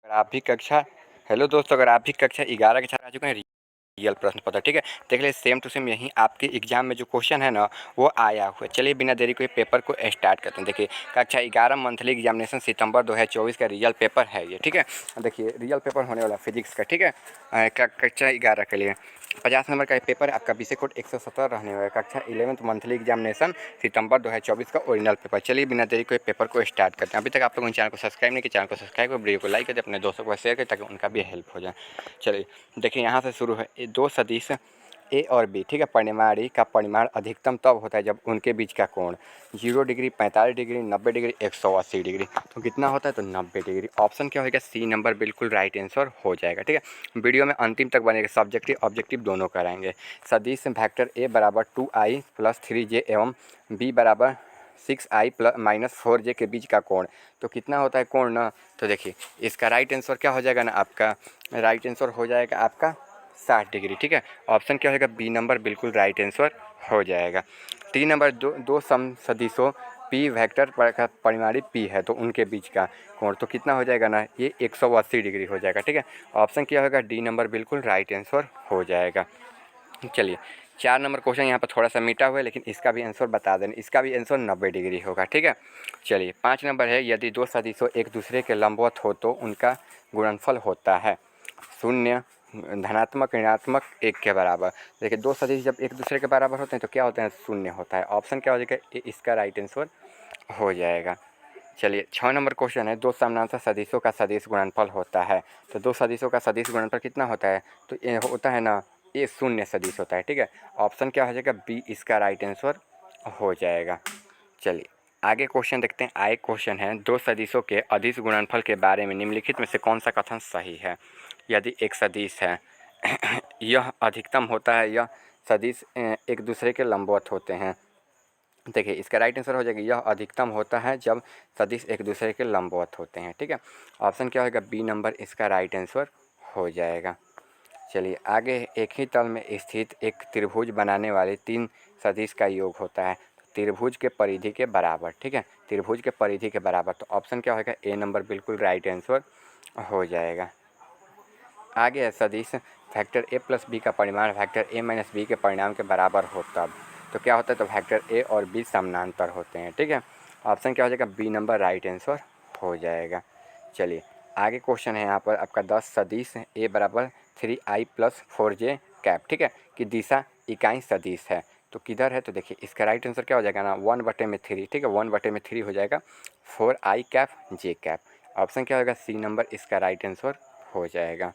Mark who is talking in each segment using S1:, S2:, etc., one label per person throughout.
S1: अगर आप भी कक्षा हेलो दोस्तों, अगर आप भी कक्षा 11 के छात्र आ चुके हैं रियल प्रश्न पत्र, ठीक है, देख लिए सेम टू सेम यही आपके एग्जाम में जो क्वेश्चन है ना वो आया हुआ है। चलिए बिना देरी को पेपर को स्टार्ट करते हैं। देखिए कक्षा 11 मंथली एग्जामिनेशन सितंबर 2024 का रियल पेपर है ये, ठीक है। देखिए रियल पेपर होने वाला फिजिक्स का, ठीक है, कक्षा 11 के लिए 50 नंबर का पेपर आपका विषय कोड 117 रहने वाला है। कक्षा 11 मंथली एग्जामिनेशन सितंबर 2024 का ओरिजिनल पेपर। चलिए बिना देरी को पेपर को स्टार्ट करते हैं। अभी तक आप लोगों ने चैनल को सब्सक्राइब नहीं किया, चैनल को सब्सक्राइब कर वीडियो को लाइक करके अपने दोस्तों को शेयर करें ताकि उनका भी हेल्प हो जाए। चलिए देखिए यहाँ से शुरू है। दो सदिश ए और बी, ठीक है, परिमाणी का परिमाण अधिकतम तब होता है जब उनके बीच का कोण 0 डिग्री, 45 डिग्री, 90 डिग्री, 180 डिग्री। तो कितना होता है? तो 90 डिग्री। ऑप्शन क्या होगा? सी नंबर बिल्कुल राइट आंसर हो जाएगा, ठीक है। वीडियो में अंतिम तक बनेगा, सब्जेक्टिव ऑब्जेक्टिव दोनों कराएंगे। सदिश वेक्टर ए बराबर 2i + 3j एवं बी बराबर 6i - 4j के बीच का कोण तो कितना होता है कोण ना? तो देखिए इसका राइट आंसर क्या हो जाएगा ना, आपका राइट आंसर हो जाएगा आपका 60 डिग्री, ठीक है। ऑप्शन क्या होगा? बी नंबर बिल्कुल राइट आंसर हो जाएगा। 3 नंबर दो समसदिशों पी वेक्टर का परिमाणी पी है तो उनके बीच का कोण तो कितना हो जाएगा ना? ये 180 डिग्री हो जाएगा, ठीक है। ऑप्शन क्या होगा? डी नंबर बिल्कुल राइट आंसर हो जाएगा। चलिए 4 नंबर क्वेश्चन यहाँ पर थोड़ा सा मीठा हुआ है लेकिन इसका भी आंसर बता दें, इसका भी आंसर 90 डिग्री होगा, ठीक है। चलिए 5 नंबर है, यदि दो सदिशों एक दूसरे के लंबवत हो तो उनका गुणनफल होता है 0, धनात्मक, ऋणात्मक, 1 के बराबर। देखिए दो सदिश जब एक दूसरे के बराबर होते हैं तो क्या होता है? 0 होता है। ऑप्शन क्या हो जाएगा? इसका राइट आंसर हो जाएगा। चलिए 6 नंबर क्वेश्चन है, दो समानांतर सदिशों का सदिश गुणनफल होता है तो दो सदिशों का सदिश गुणनफल कितना होता है? तो ये होता है ना, ये 0 सदिश होता है, ठीक है। ऑप्शन क्या हो जाएगा? बी इसका राइट आंसर हो जाएगा। चलिए आगे क्वेश्चन देखते हैं। आगे क्वेश्चन है, दो सदिशों के अदिश गुणनफल के बारे में निम्नलिखित में से कौन सा कथन सही है? यदि एक सदिश है यह अधिकतम होता है, यह सदिश एक दूसरे के लंबवत होते हैं। देखिए इसका राइट आंसर हो जाएगा यह अधिकतम होता है जब सदिश एक दूसरे के लंबवत होते हैं, ठीक है। ऑप्शन क्या होगा? बी नंबर इसका राइट आंसर हो जाएगा। चलिए आगे, एक ही तल में स्थित एक त्रिभुज बनाने वाले 3 सदिश का योग होता है त्रिभुज के परिधि के बराबर, ठीक है, त्रिभुज के परिधि के बराबर। तो ऑप्शन क्या होगा? ए नंबर बिल्कुल राइट आंसर हो जाएगा। आगे है सदिश वेक्टर ए प्लस बी का परिमाण वेक्टर ए माइनस बी के परिणाम के बराबर हो तब तो क्या होता है? तो वेक्टर ए और बी समानांतर होते हैं, ठीक है। ऑप्शन क्या हो जाएगा? बी नंबर राइट आंसर हो जाएगा। चलिए आगे क्वेश्चन है यहाँ पर आपका 10 सदिश ए बराबर 3i + 4j कैप, ठीक है, कि दिशा इकाई सदिश है तो किधर है? तो देखिए इसका राइट आंसर क्या हो जाएगा ना? 1/3, ठीक है, 1/3 हो जाएगा 4i cap j cap. Option क्या होगा? सी नंबर इसका राइट आंसर हो जाएगा।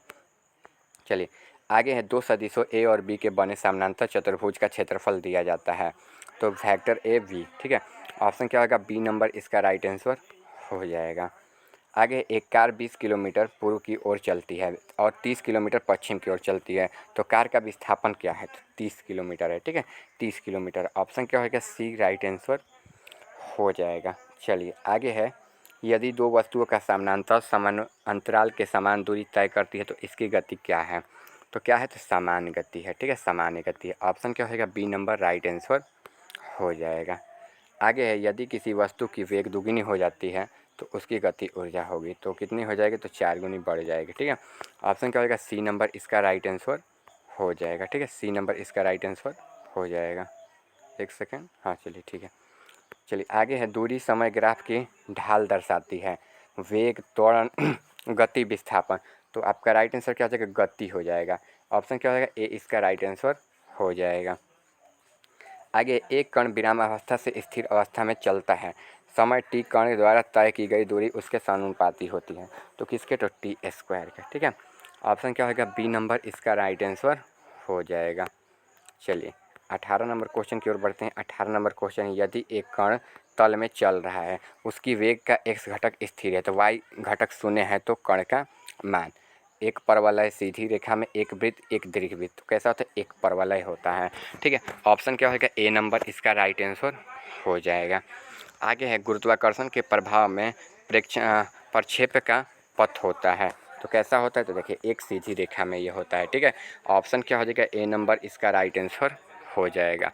S1: चलिए आगे है, दो सदिशों ए और बी के बने समानांतर चतुर्भुज का क्षेत्रफल दिया जाता है तो वेक्टर ए बी, ठीक है। ऑप्शन क्या होगा? बी नंबर इसका राइट आंसर हो जाएगा। आगे, एक कार 20 किलोमीटर पूर्व की ओर चलती है और 30 किलोमीटर पश्चिम की ओर चलती है तो कार का विस्थापन क्या है? तो 30 किलोमीटर है, ठीक है, 30 किलोमीटर। ऑप्शन क्या होगा? सी राइट आंसर हो जाएगा। चलिए आगे है, यदि दो वस्तुओं का समानांतर समान अंतराल के समान दूरी तय करती है तो इसकी गति क्या है? तो क्या है? तो सामान्य गति है, ठीक है, सामान्य गति है। ऑप्शन क्या होगा? बी नंबर राइट आंसर हो जाएगा। आगे है, यदि किसी वस्तु की वेग दुगुनी हो जाती है तो उसकी गति ऊर्जा होगी तो कितनी हो जाएगी? तो 4 गुनी बढ़ जाएगी, ठीक है। ऑप्शन क्या होगा? सी नंबर इसका राइट आंसर हो जाएगा, ठीक है, सी नंबर इसका राइट आंसर हो जाएगा। एक सेकेंड, हाँ चलिए ठीक है। चलिए आगे है, दूरी समय ग्राफ की ढाल दर्शाती है वेग, त्वरण, गति, विस्थापन तो आपका राइट आंसर क्या हो जाएगा? गति हो जाएगा। ऑप्शन क्या हो जाएगा? ए इसका राइट आंसर हो जाएगा। आगे, एक कण विराम अवस्था से स्थिर अवस्था में चलता है समय टी कण द्वारा तय की गई दूरी उसके समानुपाती होती है तो किसके? तो टी स्क्वायर के, ठीक है। ऑप्शन क्या होगा? बी नंबर इसका राइट आंसर हो जाएगा। चलिए 18 नंबर क्वेश्चन की ओर बढ़ते हैं। 18 नंबर क्वेश्चन, यदि एक कण तल में चल रहा है उसकी वेग का x घटक स्थिर है तो y घटक 0 है तो कण का मान। एक परवलय सीधी रेखा में एक वृत्त एक दीर्घवृत्त तो कैसा होता है? एक परवलय होता है, ठीक है। ऑप्शन क्या होगा? ए नंबर इसका राइट आंसर हो जाएगा। आगे है, गुरुत्वाकर्षण के प्रभाव में प्रक्षेप का पथ होता है तो कैसा होता है? तो देखिए एक सीधी रेखा में ये होता है, ठीक है। ऑप्शन क्या हो जाएगा? ए नंबर इसका राइट आंसर हो जाएगा।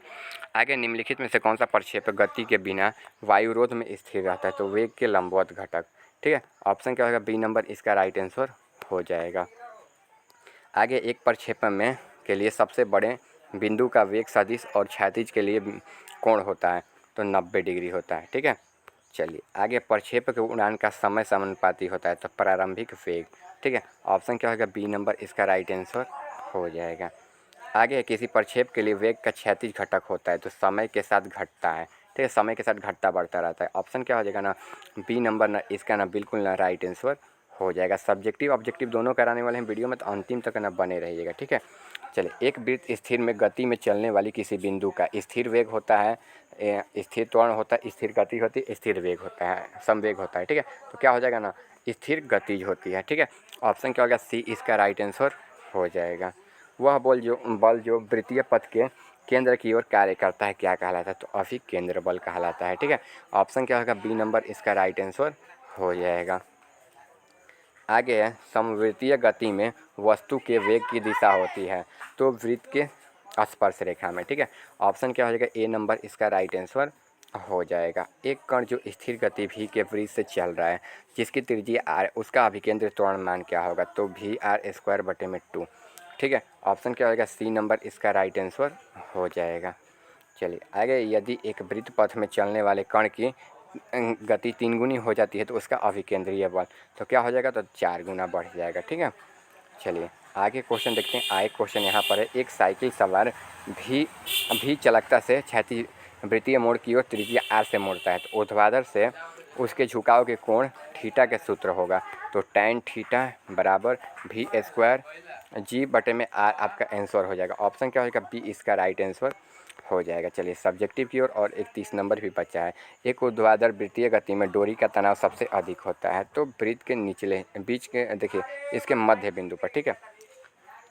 S1: आगे, निम्नलिखित में से कौन सा प्रक्षेप गति के बिना वायुरोध में स्थिर रहता है? तो वेग के लंबवत घटक, ठीक है, ऑप्शन क्या होगा, बी नंबर इसका राइट आंसर हो जाएगा। आगे एक प्रक्षेपण में के लिए सबसे बड़े बिंदु का वेग सदिश और क्षैतिज के लिए कोण होता है, तो 90 डिग्री होता है। ठीक है, चलिए आगे प्रक्षेपक के उड़ान का समय समानुपाती होता है, तो प्रारंभिक वेग। ठीक है, ऑप्शन क्या होगा, बी नंबर इसका राइट आंसर हो जाएगा। आगे किसी प्रक्षेप के लिए वेग का क्षैतिज घटक होता है, तो समय के साथ घटता है। ठीक है, समय के साथ घटता बढ़ता रहता है। ऑप्शन क्या हो जाएगा ना, बी नंबर ना इसका ना बिल्कुल ना राइट आंसर हो जाएगा। सब्जेक्टिव ऑब्जेक्टिव दोनों कराने वाले हैं वीडियो में, तो अंतिम तक ना बने रहिएगा। ठीक है, चलिए एक वृत्त स्थिर में गति में चलने वाली किसी बिंदु का स्थिर वेग होता है, स्थिर त्वरण होता है, स्थिर गति होती है, स्थिर वेग होता है, समवेग होता है। ठीक है, तो क्या हो जाएगा ना, स्थिर गतिज होती है। ठीक है, ऑप्शन क्या होगा, सी इसका राइट आंसर हो जाएगा। वह बल जो वृत्तीय पथ के केंद्र की ओर कार्य करता है क्या कहलाता है, तो अभिकेंद्र बल कहलाता है। ठीक है, ऑप्शन क्या होगा, बी नंबर इसका राइट आंसर हो जाएगा। आगे है समवृत्तीय गति में वस्तु के वेग की दिशा होती है, तो वृत्त के स्पर्श रेखा में। ठीक है, ऑप्शन क्या हो जाएगा, ए नंबर इसका राइट आंसर हो जाएगा। एक कण जो स्थिर गति भी के वृत्त से चल रहा है, जिसकी त्रिज्या आर, उसका अभिकेंद्र त्वरण मान क्या होगा, तो वी आर स्क्वायर बटे में 2। ठीक है, ऑप्शन क्या होगा, सी नंबर इसका राइट आंसर हो जाएगा। चलिए आगे, यदि एक वृत्त पथ में चलने वाले कण की गति 3 गुनी हो जाती है, तो उसका अभिकेंद्रीय बल तो क्या हो जाएगा, तो 4 गुना बढ़ जाएगा। ठीक है, चलिए आगे क्वेश्चन देखते हैं। आगे क्वेश्चन यहाँ पर है, एक साइकिल सवार भी चालकता से क्षैतिज वृत्तीय मोड़ की ओर त्रिज्या आर से मोड़ता है, तो ऊर्ध्वाधर से उसके झुकाव के कोण थीटा के सूत्र होगा, तो tan थीटा बराबर वी स्क्वायर जी बटे में आर आपका आंसर हो जाएगा। ऑप्शन क्या होगा, बी इसका राइट आंसर हो जाएगा। चलिए सब्जेक्टिव की ओर और एक 30 नंबर भी बचा है। एक ऊर्ध्वाधर वृत्तीय गति में डोरी का तनाव सबसे अधिक होता है, तो वृत्त के निचले बीच के देखिए इसके मध्य बिंदु पर। ठीक है,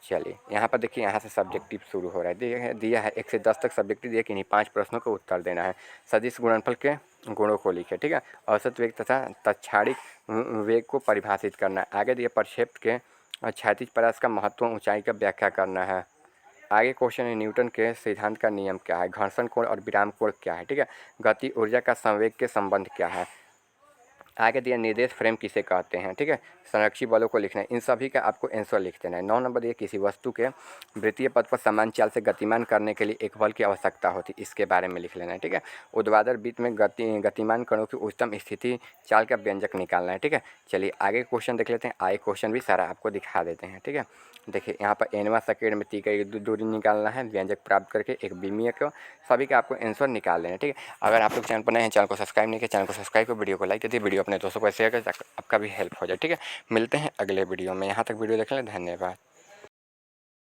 S1: चलिए यहाँ पर देखिए, यहाँ से सब्जेक्टिव शुरू हो रहा है। दिया है 1 से 10 तक सब्जेक्टिव दिया, किन्हीं 5 प्रश्नों का उत्तर देना है। सदिश गुणनफल के गुणों को लिखे। ठीक है, औसत वेग तथा तत्क्षणिक वेग को परिभाषित करना है। आगे दिए प्रक्षेप के क्षैतिज परास का महत्व, ऊंचाई का व्याख्या करना है। आगे क्वेश्चन है, न्यूटन के सिद्धांत का नियम क्या है, घर्षण कोण और विराम कोण क्या है। ठीक है, गति ऊर्जा का संवेग के संबंध क्या है। आगे दिया निर्देश फ्रेम किसे कहते हैं। ठीक है, संरक्षी बलों को लिखना है। इन सभी का आपको आंसर लिख देना है। 9 नंबर दिया, किसी वस्तु के वृत्तीय पथ पर समान चाल से गतिमान करने के लिए एक बल की आवश्यकता होती है, इसके बारे में लिख लेना है। ठीक है, ऊर्ध्वाधर वृत्त में गतिमान कणों की उच्चतम स्थिति चाल का व्यंजक निकालना है। ठीक है, चलिए आगे क्वेश्चन देख लेते हैं। आगे क्वेश्चन भी सारा आपको दिखा देते हैं। ठीक है, देखिए यहाँ पर एनवा सेकेंड में ती का दूरी निकालना है, व्यंजक प्राप्त करके एक विमीय को सभी का आपको आंसर निकाल लेना है। ठीक है, अगर आप लोग चैनल पर नए हैं, चैनल को सब्सक्राइब नहीं किया, चैनल को सब्सक्राइब कर वीडियो को लाइक कर दिए, वीडियो अपने दोस्तों को शेयर कर, आपका भी हेल्प हो जाए। ठीक है, मिलते हैं अगले वीडियो में। यहाँ तक वीडियो देखने धन्यवाद।